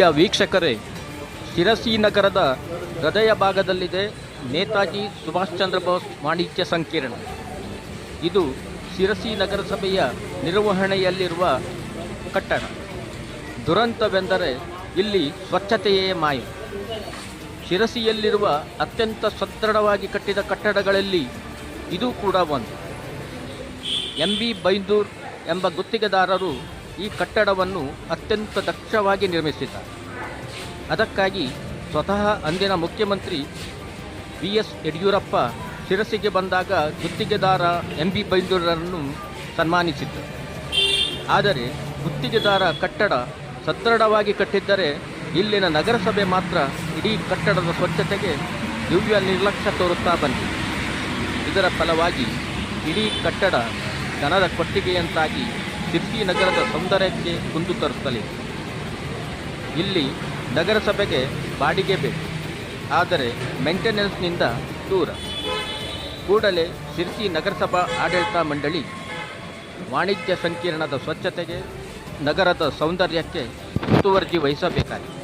ಪ್ರಿಯ ವೀಕ್ಷಕರೇ, ಶಿರಸಿ ನಗರದ ಹೃದಯ ಭಾಗದಲ್ಲಿದೆ ನೇತಾಜಿ ಸುಭಾಷ್ ಚಂದ್ರ ಬೋಸ್ ವಾಣಿಜ್ಯ ಸಂಕೀರ್ಣ. ಇದು ಶಿರಸಿ ನಗರಸಭೆಯ ನಿರ್ವಹಣೆಯಲ್ಲಿರುವ ಕಟ್ಟಡ. ದುರಂತವೆಂದರೆ ಇಲ್ಲಿ ಸ್ವಚ್ಛತೆಯೇ ಮಾಯ. ಶಿರಸಿಯಲ್ಲಿರುವ ಅತ್ಯಂತ ಸದೃಢವಾಗಿ ಕಟ್ಟಿದ ಕಟ್ಟಡಗಳಲ್ಲಿ ಇದು ಕೂಡ ಒಂದು. MB ಬೈಂದೂರ್ ಎಂಬ ಗುತ್ತಿಗೆದಾರರು ಈ ಕಟ್ಟಡವನ್ನು ಅತ್ಯಂತ ದಕ್ಷವಾಗಿ ನಿರ್ಮಿಸಿದ್ದಾರೆ. ಅದಕ್ಕಾಗಿ ಸ್ವತಃ ಅಂದಿನ ಮುಖ್ಯಮಂತ್ರಿ BS ಯಡಿಯೂರಪ್ಪ ಶಿರಸಿಗೆ ಬಂದಾಗ ಗುತ್ತಿಗೆದಾರ MB ಬೈಂದೂರನ್ನು ಸನ್ಮಾನಿಸಿದ್ದರು. ಆದರೆ ಗುತ್ತಿಗೆದಾರ ಕಟ್ಟಡ ಸದೃಢವಾಗಿ ಕಟ್ಟಿದ್ದರೆ ಇಲ್ಲಿನ ನಗರಸಭೆ ಮಾತ್ರ ಇಡೀ ಕಟ್ಟಡದ ಸ್ವಚ್ಛತೆಗೆ ದಿವ್ಯ ನಿರ್ಲಕ್ಷ್ಯ ತೋರುತ್ತಾ ಬಂದಿದೆ. ಇದರ ಫಲವಾಗಿ ಇಡೀ ಕಟ್ಟಡ ಜನರ ಕೊಟ್ಟಿಗೆಯಂತಾಗಿ ಶಿರಸಿ ನಗರದ ಸೌಂದರ್ಯಕ್ಕೆ ಕುಂದು ತರುತ್ತಲಿದೆ. ಇಲ್ಲಿ ನಗರಸಭೆಗೆ ಬಾಡಿಗೆ ಬೇಕು, ಆದರೆ ಮೇಂಟೆನೆನ್ಸ್ನಿಂದ ದೂರ. ಕೂಡಲೇ ಶಿರಸಿ ನಗರಸಭಾ ಆಡಳಿತ ಮಂಡಳಿ ವಾಣಿಜ್ಯ ಸಂಕೀರ್ಣದ ಸ್ವಚ್ಛತೆಗೆ, ನಗರದ ಸೌಂದರ್ಯಕ್ಕೆ ಮುತುವರ್ಜಿ ವಹಿಸಬೇಕಾಗಿದೆ.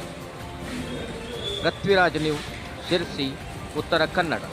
ಪೃಥ್ವಿರಾಜ್ ನ್ಯೂಸ್, ಶಿರಸಿ, ಉತ್ತರ ಕನ್ನಡ.